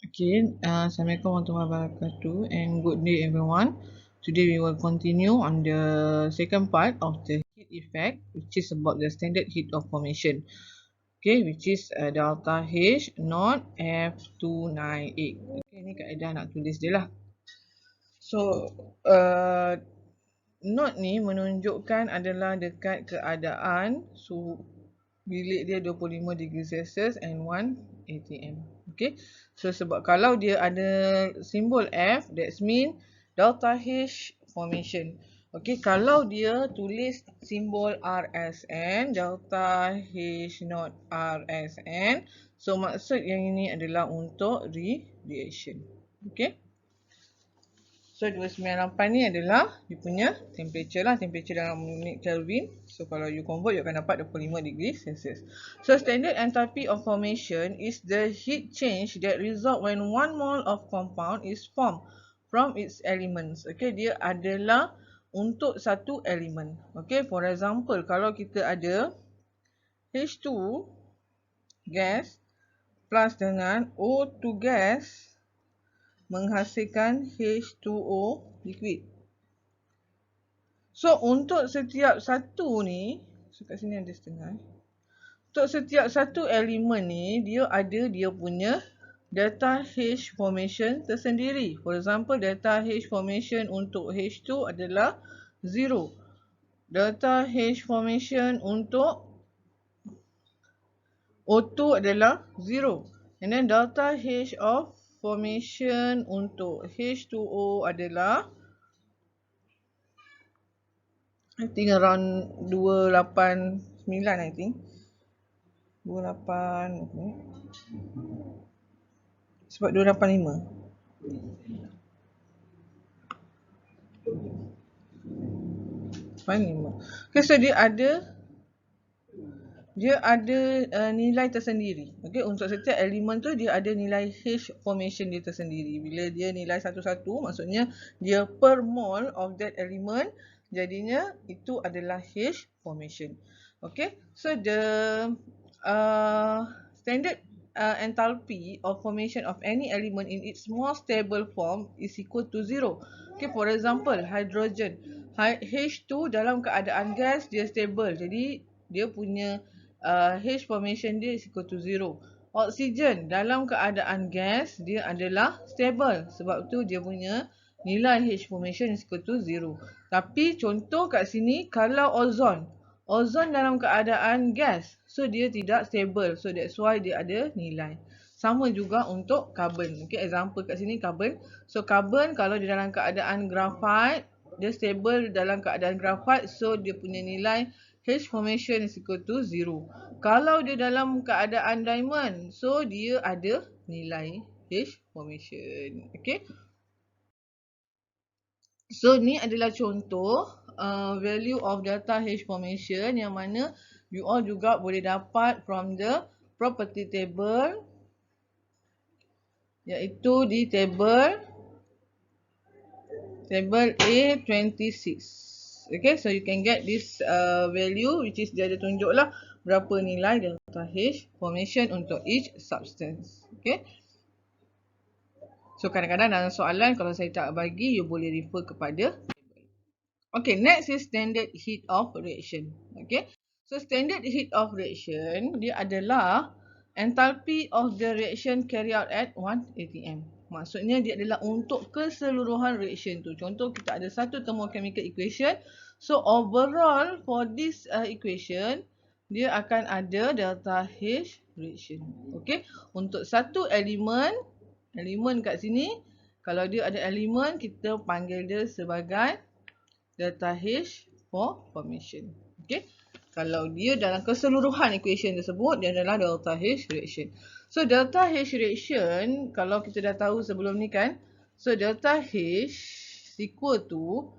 Okay, Assalamualaikum warahmatullahi wabarakatuh and good day everyone. Today we will continue on the second part of the heat effect, which is about the standard heat of formation. Okay, which is delta H not F298. Okay, ni kaedah nak tulis dia lah. So, note ni menunjukkan adalah dekat keadaan suhu bilik dia 25 degree Celsius and 1 atm. Okay. So sebab kalau dia ada simbol F, that means delta H formation. Okay. Kalau dia tulis simbol RSN, delta H not RSN, so maksud yang ini adalah untuk reaction. Okay. So 298 ni adalah dia punya temperature lah, temperature dalam unit Kelvin. So kalau you convert, you akan dapat 25 degree Celsius. So standard enthalpy of formation is the heat change that result when 1 mole of compound is formed from its elements. Okay, dia adalah untuk satu elemen. Okay, for example, kalau kita ada H2 gas plus dengan O2 gas menghasilkan H2O liquid. So untuk setiap satu ni, so kat sini ada setengah. Untuk setiap satu elemen ni, dia ada dia punya delta H formation tersendiri. For example, delta H formation untuk H2 adalah 0. Delta H formation untuk O2 adalah 0. And then delta H of formation untuk H2O adalah I think around 289 I think. 28 okay. Sebab 285. Okay, so dia ada nilai tersendiri. Okay, untuk setiap elemen tu dia ada nilai H formation dia tersendiri. Bila dia nilai satu-satu, maksudnya dia per mole of that element, jadinya itu adalah H formation. Okay, so the standard enthalpy of formation of any element in its more stable form is equal to 0. Okay, for example, hydrogen. H2 dalam keadaan gas dia stable. Jadi dia punya H formation dia is equal to 0. Oksigen dalam keadaan gas dia adalah stable. Sebab tu dia punya nilai H formation is equal to 0. Tapi contoh kat sini kalau ozon. Ozon dalam keadaan gas. So dia tidak stable. So that's why dia ada nilai. Sama juga untuk karbon. Okay, example kat sini karbon. So karbon kalau dia dalam keadaan graphite, dia stable dalam keadaan graphite. So dia punya nilai H formation is equal to 0. Kalau dia dalam keadaan diamond, so dia ada nilai H formation. Okay. So ni adalah contoh value of delta H formation yang mana you all juga boleh dapat from the property table, iaitu di table A26. Okay, so you can get this value which is dia ada tunjuk lah berapa nilai delta H formation untuk each substance. Okay. So kadang-kadang dalam soalan kalau saya tak bagi, you boleh refer kepada table. Okay, next is standard heat of reaction. Okay. So standard heat of reaction dia adalah enthalpy of the reaction carried out at 1 atm. Maksudnya dia adalah untuk keseluruhan reaction tu. Contoh kita ada satu thermochemical equation. So overall for this equation, dia akan ada delta H reaction. Okay. Untuk satu elemen kat sini, kalau dia ada elemen, kita panggil dia sebagai delta H for formation. Okay. Kalau dia dalam keseluruhan equation tersebut, dia adalah delta H reaction. So delta H reaction, kalau kita dah tahu sebelum ni kan, so delta H equal to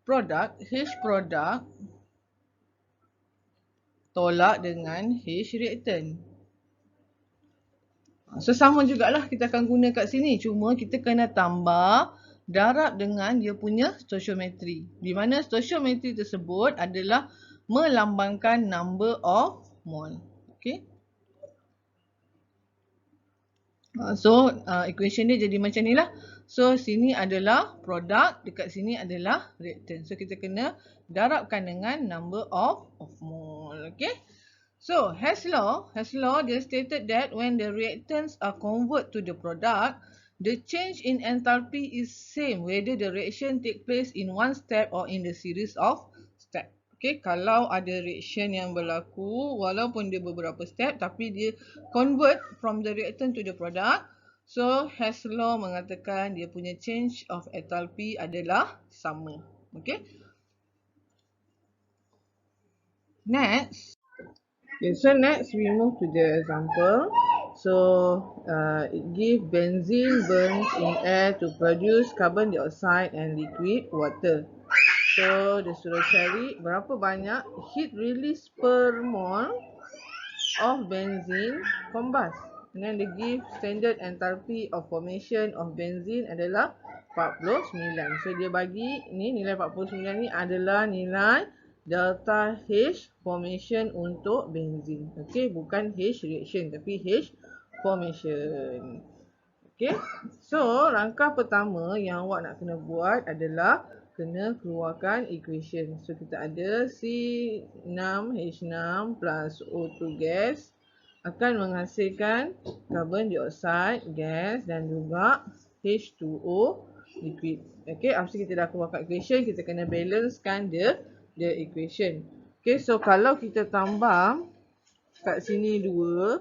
product, H product tolak dengan H reactant. So sama jugalah kita akan guna kat sini, cuma kita kena tambah darab dengan dia punya stoichiometry. Di mana stoichiometry tersebut adalah melambangkan number of mole. Okay. Equation dia jadi macam ni lah. So sini adalah produk, dekat sini adalah reactant. So kita kena darabkan dengan number of mole. Okay. So Hess law dia stated that when the reactants are converted to the product, the change in enthalpy is same whether the reaction take place in one step or in the series of step. Okay, kalau ada reaction yang berlaku walaupun dia beberapa step tapi dia convert from the reactant to the product, so Hess law mengatakan dia punya change of enthalpy adalah sama. Okay. Next. Okay, so next we move to the example. So it gives benzene burns in air to produce carbon dioxide and liquid water. So dia suruh cari berapa banyak heat release per mole of benzene combust. And then they give standard enthalpy of formation of benzene adalah 49. So dia bagi ni nilai 49 ni adalah nilai delta H formation untuk benzene. Okay, bukan H reaction tapi H formation. Okay, so langkah pertama yang awak nak kena buat adalah kena keluarkan equation. So kita ada C6H6 plus O2 gas akan menghasilkan carbon dioxide gas dan juga H2O liquid. Okay, after kita dah keluarkan equation, kita kena balancekan the equation. Okay, so kalau kita tambah kat sini 2,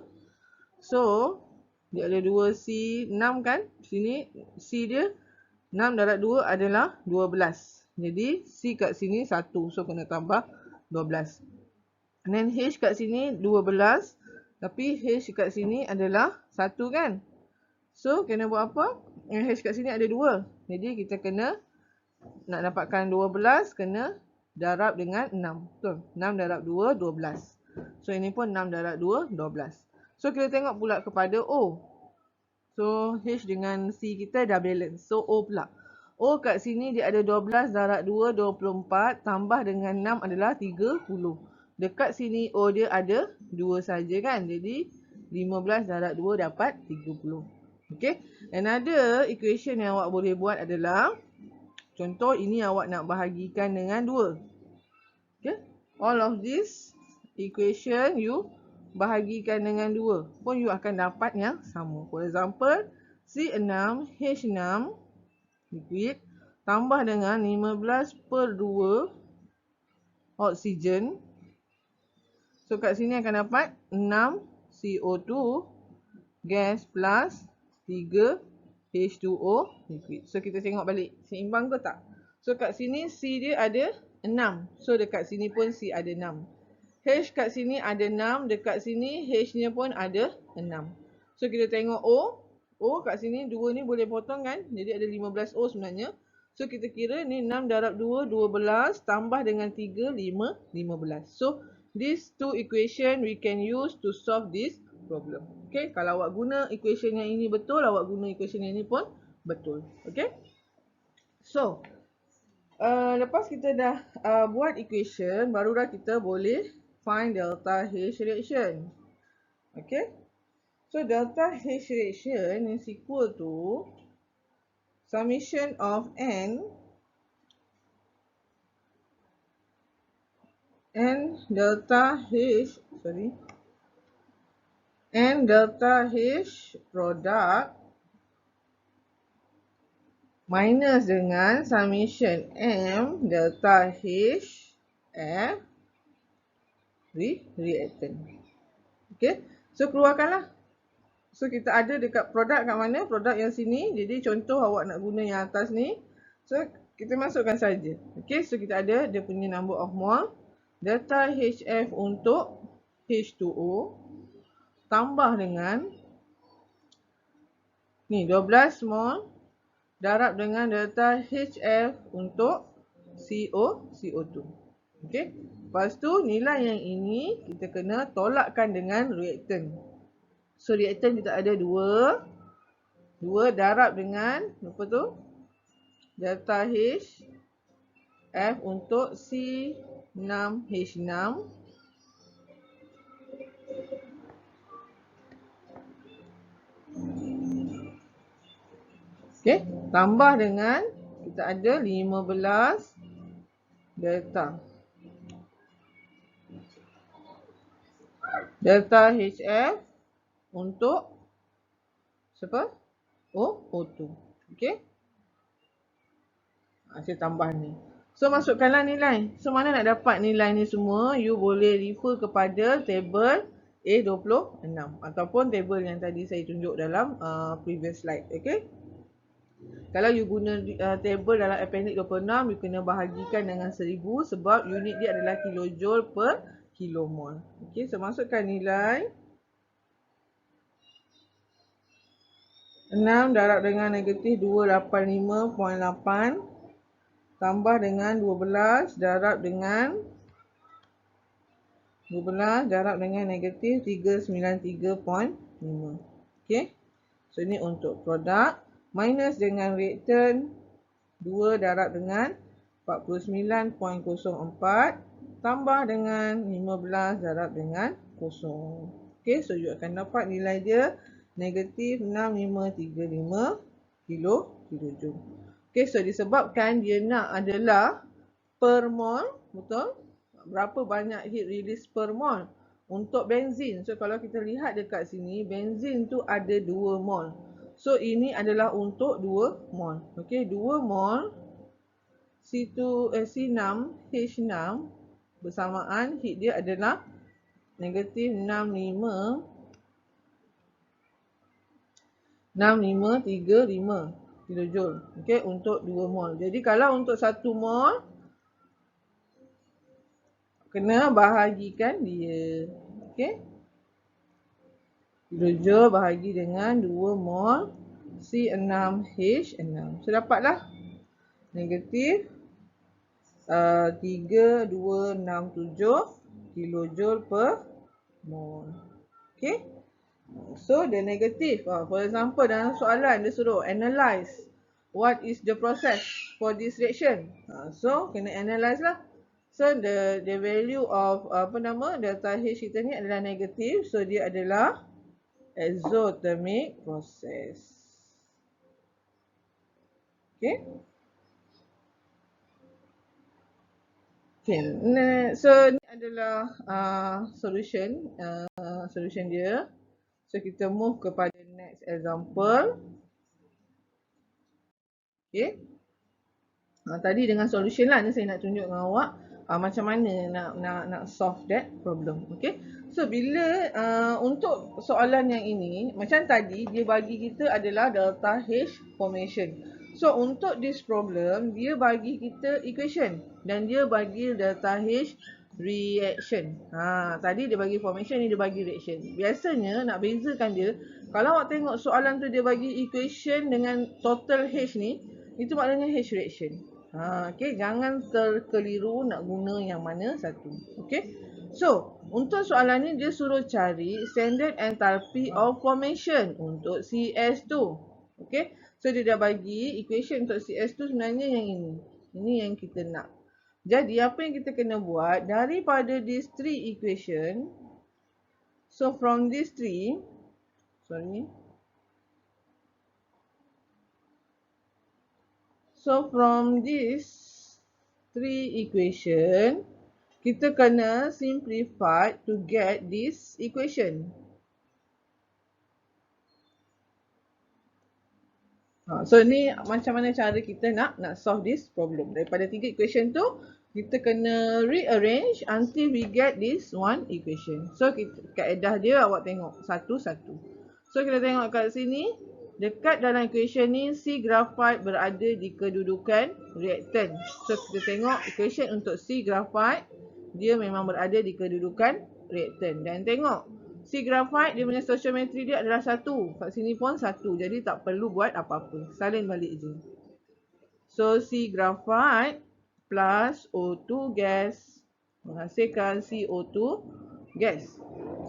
so dia ada 2 C6 kan? Sini C dia 6 darab 2 adalah 12. Jadi C kat sini 1. So kena tambah 12. And then H kat sini 12. Tapi H kat sini adalah 1 kan? So kena buat apa? H kat sini ada 2. Jadi kita kena nak dapatkan 12 kena darab dengan 6. Betul? 6 darab 2 12. So ini pun 6 darab 2 12. So kita tengok pula kepada O. So H dengan C kita dah balance. So O pula. O kat sini dia ada 12 darab 2 24 tambah dengan 6 adalah 30. Dekat sini O dia ada 2 saja kan. Jadi 15 darab 2 dapat 30. Okay. Another equation yang awak boleh buat adalah contoh ini awak nak bahagikan dengan 2. Okay. All of this equation you bahagikan dengan 2 pun you akan dapat yang sama. For example, C6H6 liquid tambah dengan 15 per 2 oksigen. So kat sini akan dapat 6 CO2 gas plus 3 H2O liquid. So kita tengok balik seimbang ke tak. So kat sini C dia ada 6. So dekat sini pun C ada 6. H kat sini ada 6, dekat sini H-nya pun ada 6. So kita tengok O. O kat sini 2 ni boleh potong kan? Jadi ada 15 O sebenarnya. So kita kira ni 6 darab 2, 12 tambah dengan 3, 15. So these two equation we can use to solve this problem. Okay, kalau awak guna equation yang ini betul, awak guna equation yang ini pun betul. Okay. So, lepas kita dah buat equation, barulah kita boleh find delta H reaction. Okay. So delta H reaction is equal to summation of N delta H, N delta H product minus dengan summation M delta H F reactant. Okay. So keluarkanlah. So kita ada dekat produk kat mana? Produk yang sini. Jadi contoh awak nak guna yang atas ni. So kita masukkan saja. Okay. So kita ada dia punya number of mole. Delta HF untuk H2O. Tambah dengan ni 12 mole. Darab dengan delta HF untuk CO2. Okay. Lepas tu nilai yang ini kita kena tolakkan dengan reaktan. So reaktan kita ada 2 darab dengan apa tu? Delta H F untuk C6H6 Okey, tambah dengan kita ada 15 delta. Delta HF untuk siapa? O2. Okey. Saya tambah ni. So masukkanlah nilai. So mana nak dapat nilai ni semua? You boleh refer kepada table A26 ataupun table yang tadi saya tunjuk dalam previous slide. Okay. Kalau you guna table dalam appendix 26, you kena bahagikan dengan 1000 sebab unit dia adalah kilojoule per kilomol. Okay. So masukkan nilai 6 darab dengan negatif 285.8 tambah dengan 12 darab dengan negatif 393.5. Okey. So ini untuk produk minus dengan reaktan 2 darab dengan 49.04 tambah dengan 15 darab dengan 0. Okey, so you akan dapat nilai dia negatif 6535 kilojoule. Okay, so disebabkan dia nak adalah per mol, betul? Berapa banyak heat release per mol untuk benzin. So kalau kita lihat dekat sini, benzin tu ada 2 mol. So ini adalah untuk 2 mol. Okay, 2 mol C6H6 bersamaan heat dia adalah negatif 6535 kilojoule. Okey, untuk 2 mol. Jadi kalau untuk 1 mol kena bahagikan dia. Okey. Kilojoule bahagi dengan 2 mol C6H6. So dapatlah negatif 3267 kilojoule per mol. Okey. So the negative, for example dalam soalan dia suruh analyze what is the process for this reaction. So kena analyze lah. So the value of delta H kita ni adalah negatif. So dia adalah exothermic process. Okay. Okay. So ni adalah solution dia. So kita move kepada next example. Okay. Tadi dengan solution lah ni saya nak tunjuk dengan awak macam mana nak solve that problem. Okay. So bila untuk soalan yang ini, macam tadi dia bagi kita adalah delta H formation. So untuk this problem dia bagi kita equation dan dia bagi delta H reaction. Tadi dia bagi formation, ni dia bagi reaction. Biasanya nak bezakan dia, kalau awak tengok soalan tu dia bagi equation dengan total H ni, itu maknanya H reaction. Okay, jangan terkeliru nak guna yang mana satu. Okay. So, untuk soalan ni dia suruh cari standard enthalpy of formation untuk CS2. Okay. So dia dah bagi equation untuk CS2 sebenarnya yang ini. Ini yang kita nak. Jadi apa yang kita kena buat daripada these three equation. So from these three, So from these three equation, kita kena simplify to get this equation. So ni macam mana cara kita nak solve this problem. Daripada tiga equation tu, kita kena rearrange until we get this one equation. So kaedah dia awak tengok satu-satu. So kita tengok kat sini, dekat dalam equation ni C graphite berada di kedudukan reaktan. So kita tengok equation untuk C graphite, dia memang berada di kedudukan reaktan. Dan tengok C graphite dia punya stoichiometry dia adalah 1. Kat sini pun 1. Jadi tak perlu buat apa-apa. Salin balik je. So C graphite plus O2 gas menghasilkan CO2 gas.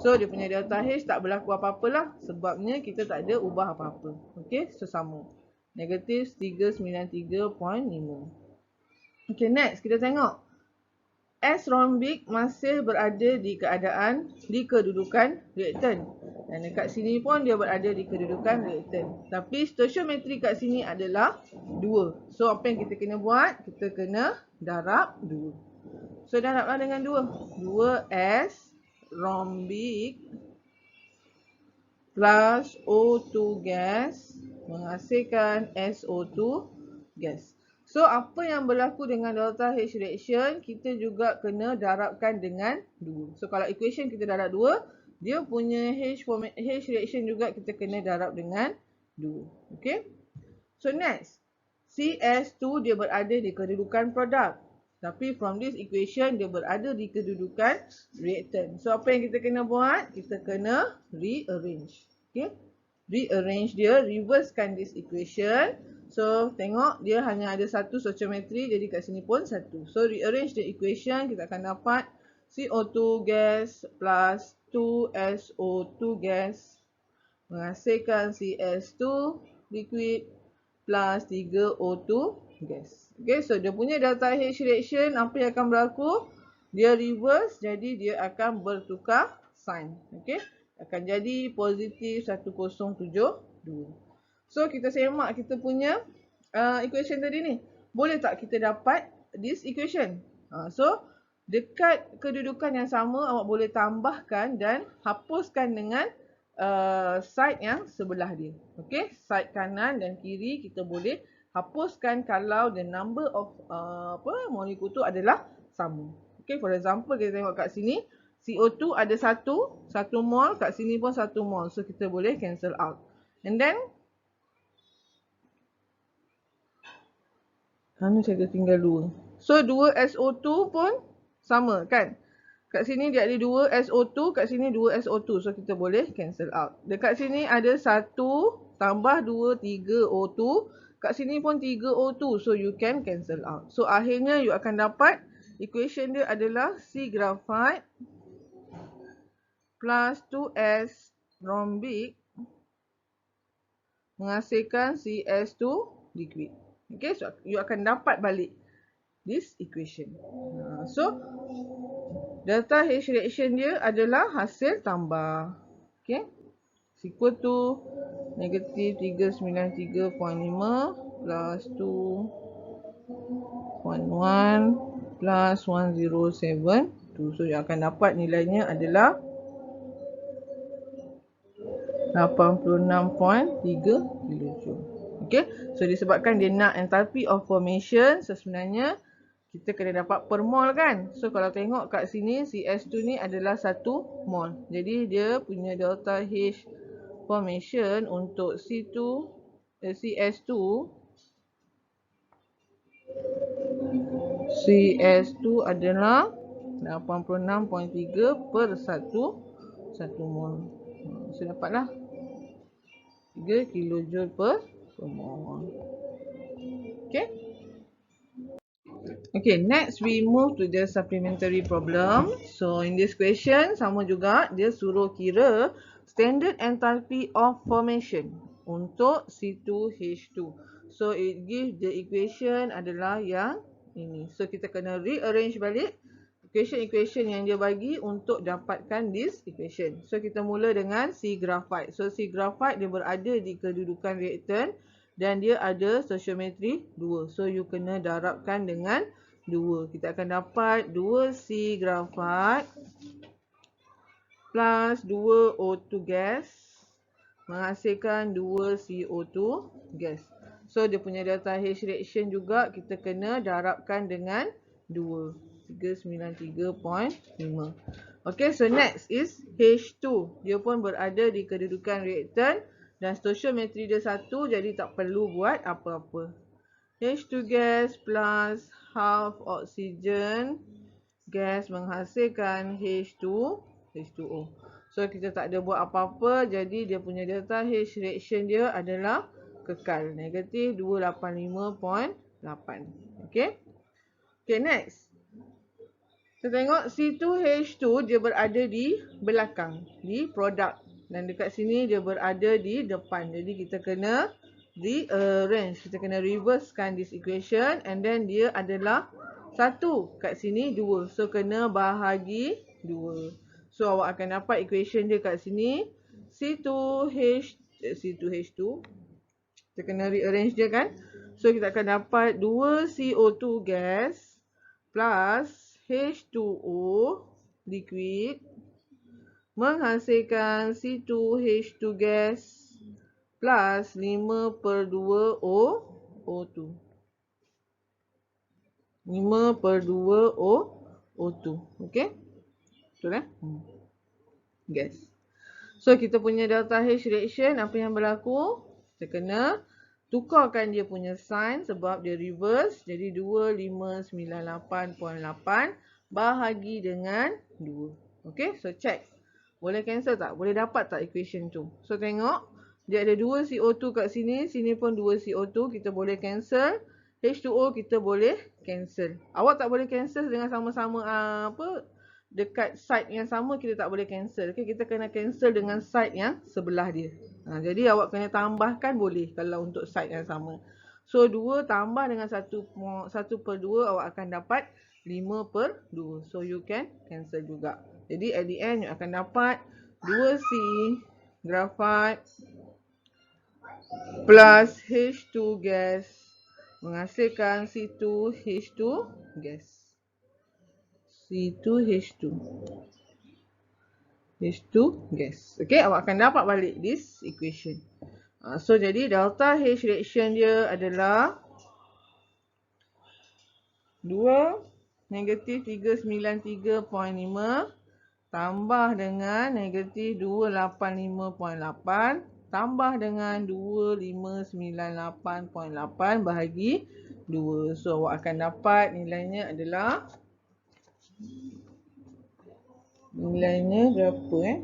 So dia punya delta H tak berlaku apa-apa lah. Sebabnya kita tak ada ubah apa-apa. Okey, so sama. Negatif 393.5. Okey, next kita tengok. S rhombik masih berada di kedudukan reaktan. Dan dekat sini pun dia berada di kedudukan reaktan. Tapi stoichiometri kat sini adalah 2. So apa yang kita kena buat? Kita kena darab 2. So darablah dengan 2. 2S rhombik plus O2 gas menghasilkan SO2 gas. So apa yang berlaku dengan delta H reaction, kita juga kena darabkan dengan 2. So kalau equation kita darab 2, dia punya H reaction juga kita kena darab dengan 2. Okay. So next, CS2 dia berada di kedudukan produk. Tapi from this equation dia berada di kedudukan reactant. So apa yang kita kena buat? Kita kena rearrange. Okay. Rearrange dia, reversekan this equation. So tengok dia hanya ada satu stoichiometry, jadi kat sini pun satu. So rearrange the equation, kita akan dapat CO2 gas plus 2SO2 gas menghasilkan CS2 liquid plus 3O2 gas. Okay, so dia punya delta H reaction, apa yang akan berlaku? Dia reverse, jadi dia akan bertukar sign. Okay, akan jadi positif 1072. So kita semak kita punya equation tadi ni. Boleh tak kita dapat this equation? So dekat kedudukan yang sama, awak boleh tambahkan dan hapuskan dengan side yang sebelah dia. Okay, side kanan dan kiri kita boleh hapuskan kalau the number of molekul tu adalah sama. Okay, for example kita tengok kat sini, CO2 ada 1 mol, kat sini pun 1 mol. So kita boleh cancel out. And then saya tinggal 2. So 2SO2 pun sama kan? Kat sini dia ada 2SO2, kat sini 2SO2. So kita boleh cancel out. Dekat sini ada 1 tambah 2, 3O2. Kat sini pun 3O2. So you can cancel out. So akhirnya you akan dapat equation dia adalah C graphite plus 2S rhombik menghasilkan CS2 liquid. Okay, so you akan dapat balik this equation. So delta H reaction dia adalah hasil tambah. Okay, equal to negatif 393.5 plus 2.1 plus 1072. So you akan dapat nilainya adalah 86.3 kilojoule. Okay, so disebabkan dia nak enthalpy of formation, so sebenarnya kita kena dapat per mol kan. So kalau tengok kat sini CS2 ni adalah 1 mol. Jadi dia punya delta H formation untuk CS2 adalah 86.3 per 1 mol. So dapatlah 3 kilojoule per mol. Okay. Okay, next we move to the supplementary problem. So in this question sama juga dia suruh kira standard enthalpy of formation untuk C2H2. So it give the equation adalah yang ini. So kita kena rearrange balik equation yang dia bagi untuk dapatkan this equation. So kita mula dengan C graphite. So C graphite dia berada di kedudukan reaktan dan dia ada stoichiometry 2. So you kena darabkan dengan 2. Kita akan dapat 2C graphite plus 2O2 gas menghasilkan 2CO2 gas. So dia punya delta H reaction juga kita kena darabkan dengan 2. 393.5. Okay, so next is H2. Dia pun berada di kedudukan reaktan dan stoichiometry dia 1, jadi tak perlu buat apa-apa. H2 gas plus half oxygen gas menghasilkan H2O. So kita tak ada buat apa-apa, jadi dia punya delta H reaction dia adalah kekal, negatif 285.8. Okay. Okay, next. Kita tengok C2H2 dia berada di belakang, di produk. Dan dekat sini dia berada di depan. Jadi kita kena rearrange, kita kena reversekan this equation and then dia adalah 1 kat sini 2. So kena bahagi 2. So awak akan dapat equation dia kat sini C2H2. Kita kena rearrange dia kan. So kita akan dapat 2 CO2 gas plus H2O liquid menghasilkan C2H2 gas plus 5/2 O2. 5/2 O2. Okey? Betul gas. So kita punya delta H reaction, apa yang berlaku? Kita kena tukarkan dia punya sign sebab dia reverse. Jadi 2598.8 bahagi dengan 2. Okey, so check. Boleh cancel tak? Boleh dapat tak equation tu? So tengok, dia ada 2 CO2 kat sini. Sini pun 2 CO2. Kita boleh cancel. H2O kita boleh cancel. Awak tak boleh cancel dengan sama-sama dekat side yang sama, kita tak boleh cancel. Okay, kita kena cancel dengan side yang sebelah dia. Jadi awak kena tambahkan boleh kalau untuk side yang sama. So 2 tambah dengan 1/2 awak akan dapat 5/2. So you can cancel juga. Jadi at the end you akan dapat 2C graphite plus H2 gas menghasilkan C2H2 gas. C2H2 gas. Okay, awak akan dapat balik this equation. So jadi delta H reaction dia adalah 2 negatif 393.5 tambah dengan negatif 285.8 tambah dengan 2598.8 bahagi 2. So awak akan dapat nilainya adalah berapa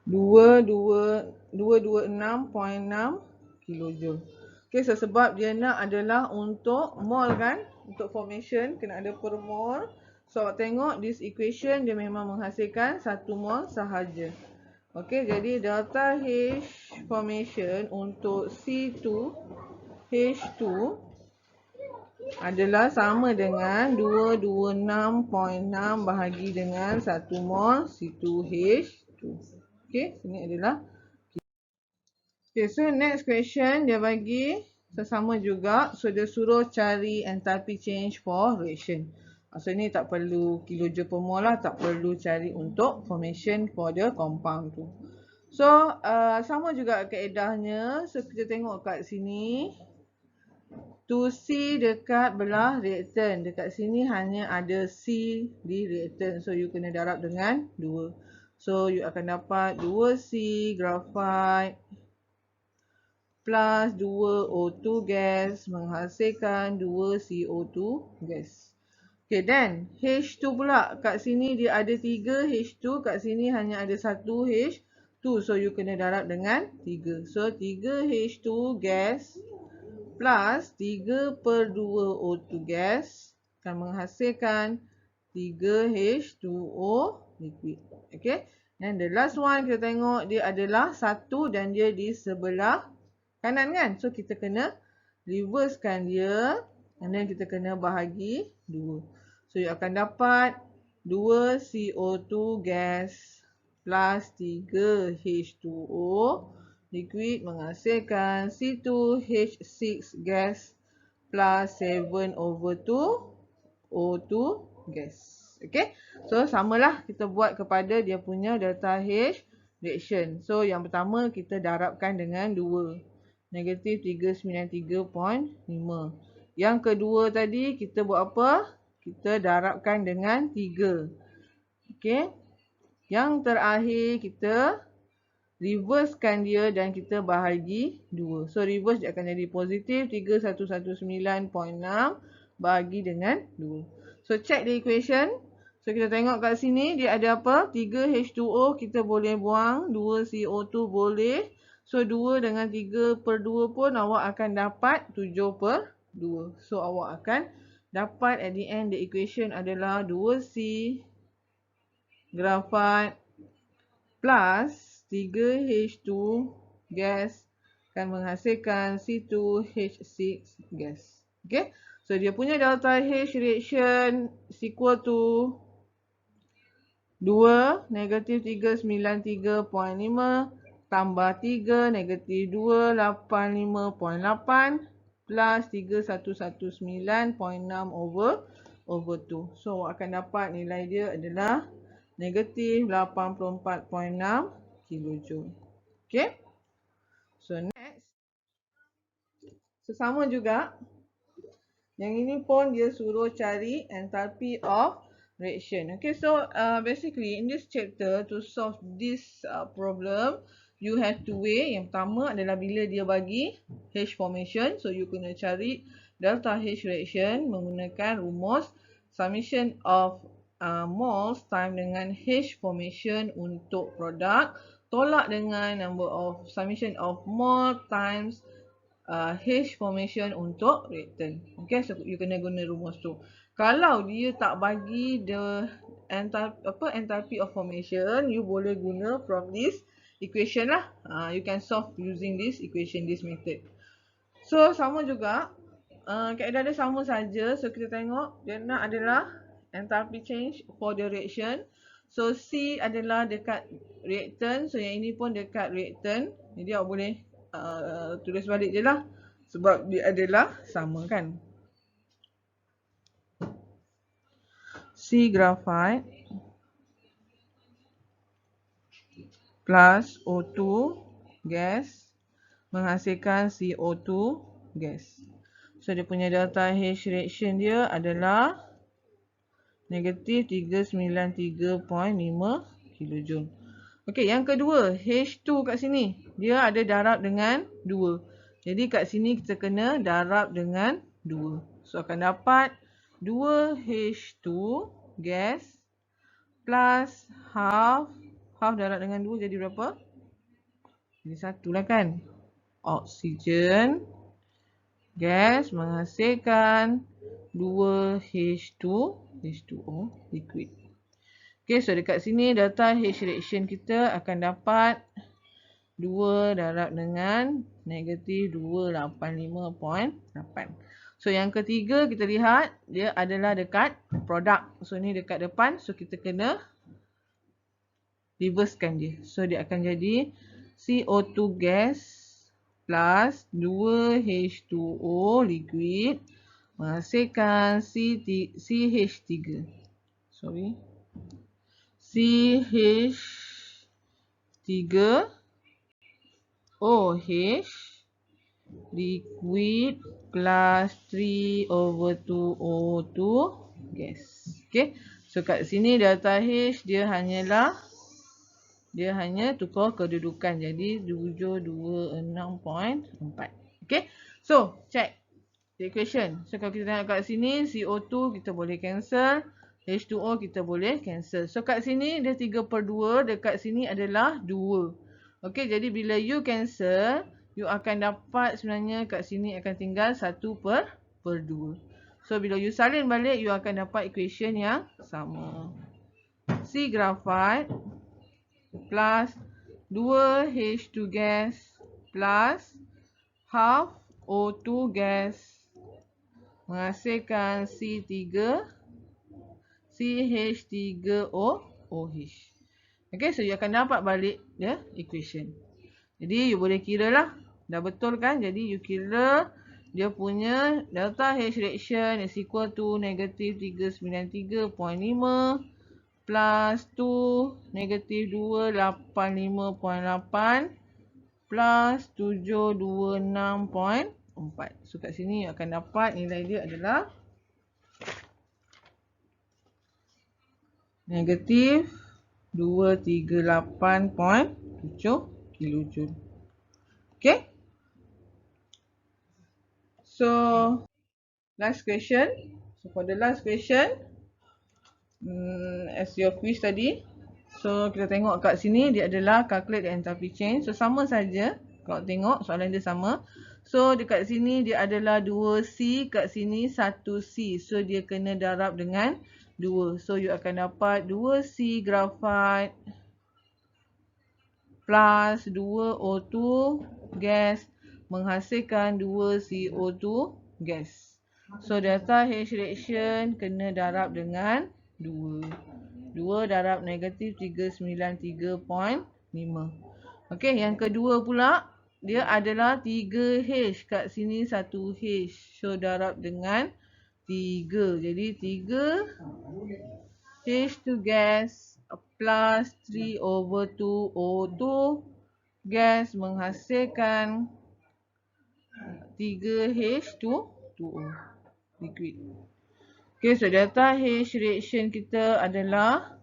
226.6 kilojoule. Okay, so sebab dia nak adalah untuk mol kan, untuk formation kena ada per mol. So awak tengok this equation dia memang menghasilkan 1 mol sahaja. Okay, jadi delta H formation untuk C2H2 adalah sama dengan 226.6 bahagi dengan 1 mol C2H2. Okay, sini adalah. Okay, so next question dia bagi sesama juga. So dia suruh cari enthalpy change for reaction. So ni tak perlu kilojoule per mol lah, tak perlu cari untuk formation for the compound tu. So sama juga kaedahnya. So kita tengok kat sini 2C dekat belah reaktan. Dekat sini hanya ada C di reaktan. So you kena darab dengan 2. So you akan dapat 2C graphite plus 2O2 gas menghasilkan 2CO2 gas. Okay, then H2 pula. Kat sini dia ada 3 H2. Kat sini hanya ada 1 H2. So you kena darab dengan 3. So 3 H2 gas plus 3/2 O2 gas akan menghasilkan 3 H2O liquid. Okay. And the last one kita tengok dia adalah 1 dan dia di sebelah kanan kan. So kita kena reversekan dia and then kita kena bahagi 2. So you akan dapat 2 CO2 gas plus 3 H2O liquid menghasilkan C2H6 gas plus 7/2 O2 gas. Okay. So samalah kita buat kepada dia punya delta H reaction. So yang pertama kita darabkan dengan 2. Negatif 393.5. Yang kedua tadi kita buat apa? Kita darabkan dengan 3. Okay. Yang terakhir kita reversekan dia dan kita bahagi 2. So reverse dia akan jadi positif 3119.6 bahagi dengan 2. So check the equation. So kita tengok kat sini dia ada apa? 3 H2O kita boleh buang, 2 CO2 boleh. So 2 dengan 3/2 pun awak akan dapat 7/2. So awak akan dapat at the end the equation adalah 2C graphite plus 3H2 gas akan menghasilkan C2H6 gas. Okay. So dia punya delta H reaction is equal to 2 negatif 393.5 tambah 3 negatif 285.8 plus 3119.6 over 2. So akan dapat nilai dia adalah negatif 84.6 kilojoule. Okay. So next. So sama juga. Yang ini pun dia suruh cari enthalpy of reaction. Okay, so basically in this chapter to solve this problem, you have to weigh. Yang pertama adalah bila dia bagi H formation, so you kena cari delta H reaction menggunakan rumus summation of moles time dengan H formation untuk produk tolak dengan number of summation of mole times H formation untuk reactant. Okay, so you kena guna rumus tu. Kalau dia tak bagi the enthalpy of formation, you boleh guna from this equation lah. You can solve using this equation, this method. So sama juga, kaedah dia sama saja. So kita tengok dia nak adalah enthalpy change for the reaction. So C adalah dekat reactant. So yang ini pun dekat reactant. Jadi awak boleh tulis balik je lah. Sebab dia adalah sama kan. C graphite plus O2 gas menghasilkan CO2 gas. So dia punya delta H reaction dia adalah negatif 393.5 kilojoule. Okey, yang kedua, H2 kat sini. Dia ada darab dengan 2. Jadi kat sini kita kena darab dengan 2. So akan dapat 2H2 gas plus half darab dengan 2 jadi berapa? Jadi 1 lah kan. Oksigen gas menghasilkan 2H2O liquid. Okay, so dekat sini delta H reaction kita akan dapat 2 darab dengan negatif 285.8. So yang ketiga kita lihat dia adalah dekat produk. So ni dekat depan, so kita kena reversekan dia. So dia akan jadi CO2 gas plus 2H2O liquid menghasilkan CH3. Sorry. CH3OH liquid plus 3/2O2 gas. Okay. So kat sini delta H dia hanya tukar kedudukan. Jadi 726.4. Okay. So check the equation. So kalau kita tengok kat sini CO2 kita boleh cancel. H2O kita boleh cancel. So kat sini dia 3/2. Dekat sini adalah 2. Okey, jadi bila you cancel, you akan dapat sebenarnya kat sini akan tinggal 1/2. So bila you salin balik, you akan dapat equation yang sama. C graphite plus 2H2 gas plus half O2 gas menghasilkan CH3OOH. Okay, so you akan dapat balik the equation. Jadi you boleh kira lah. Dah betul kan? Jadi you kira dia punya delta H reaction is equal to negatif 393.5 plus 2 negatif 285.8 plus 726.4. So kat sini you akan dapat nilai dia adalah negatif 238.7 kilojoule. Okay. So last question. So for the last question, as your quiz tadi, so kita tengok kat sini dia adalah calculate the enthalpy change. So sama saja. Kalau tengok soalan dia sama. So dekat sini dia adalah 2C, kat sini 1C. So dia kena darab dengan 2. So you akan dapat 2C graphite plus 2O2 gas menghasilkan 2 CO2 gas. So delta H reaction kena darab dengan 2. 2 darab negatif 393.5. Okey, yang kedua pula dia adalah 3H, kat sini 1H. So darab dengan 3. Jadi 3 H2 gas plus 3/2 O2 gas menghasilkan 3H2O liquid. Okay, so delta H reaction kita adalah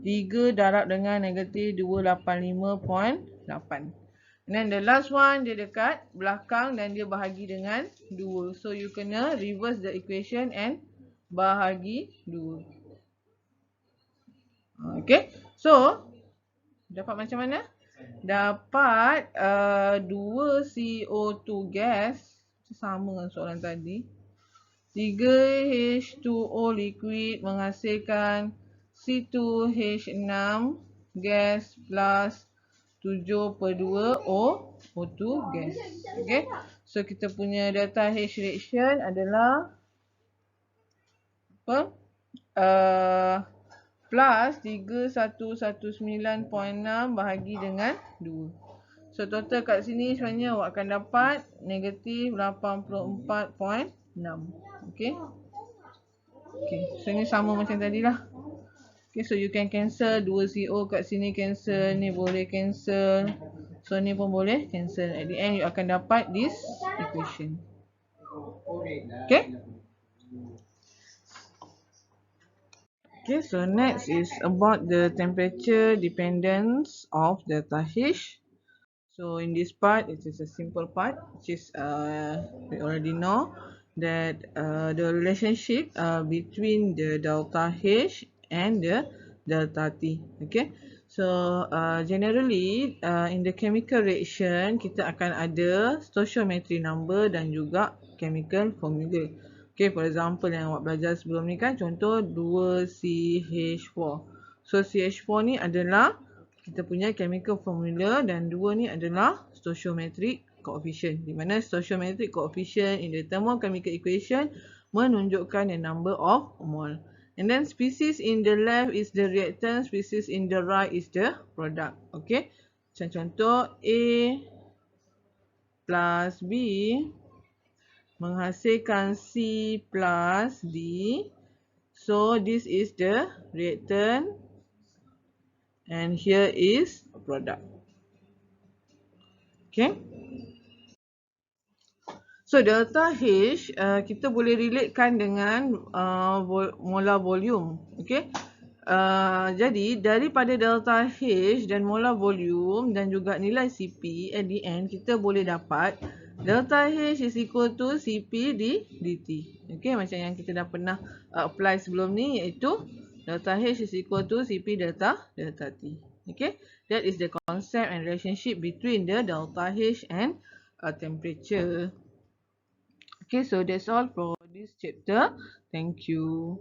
3 darab dengan negatif 285.8. And then the last one dia dekat belakang dan dia bahagi dengan 2. So you kena reverse the equation and bahagi 2. Okay, so dapat macam mana? Dapat 2 CO2 gas, sama dengan soalan tadi. 3H2O liquid menghasilkan C2H6 gas plus 7/2 O2 gas. Okay, so kita punya delta H reaction adalah apa? Plus 3119.6 bahagi dengan 2. So total kat sini sebenarnya awak akan dapat negatif 84.6. Okay. Okay, so ni sama macam tadi lah. Okay, so you can cancel 2 CO kat sini cancel, ni boleh cancel. So ni pun boleh cancel. At the end you akan dapat this equation. Okay. Okay, so next is about the temperature dependence of delta H. So in this part, it is a simple part, which is we already know that the relationship between the delta H and the delta T. Okay, so generally in the chemical reaction kita akan ada stoichiometry number dan juga chemical formula. Okay, for example yang awak belajar sebelum ni kan, contoh 2CH4. So CH4 ni adalah kita punya chemical formula dan 2 ni adalah stoichiometric coefficient. Di mana stoichiometric coefficient in the thermochemical equation menunjukkan the number of mole. And then species in the left is the reactant, species in the right is the product. Okay, macam contoh A plus B menghasilkan C plus D. So this is the reactant and here is product. Okay. So delta H kita boleh relatekan dengan molar volume. Okay. Jadi daripada delta H dan molar volume dan juga nilai Cp at the end kita boleh dapat delta H is equal to Cp dt. Okay, macam yang kita dah pernah apply sebelum ni, iaitu delta H is equal to Cp delta T. Okay, that is the concept and relationship between the delta H and temperature. Okay, so that's all for this chapter. Thank you.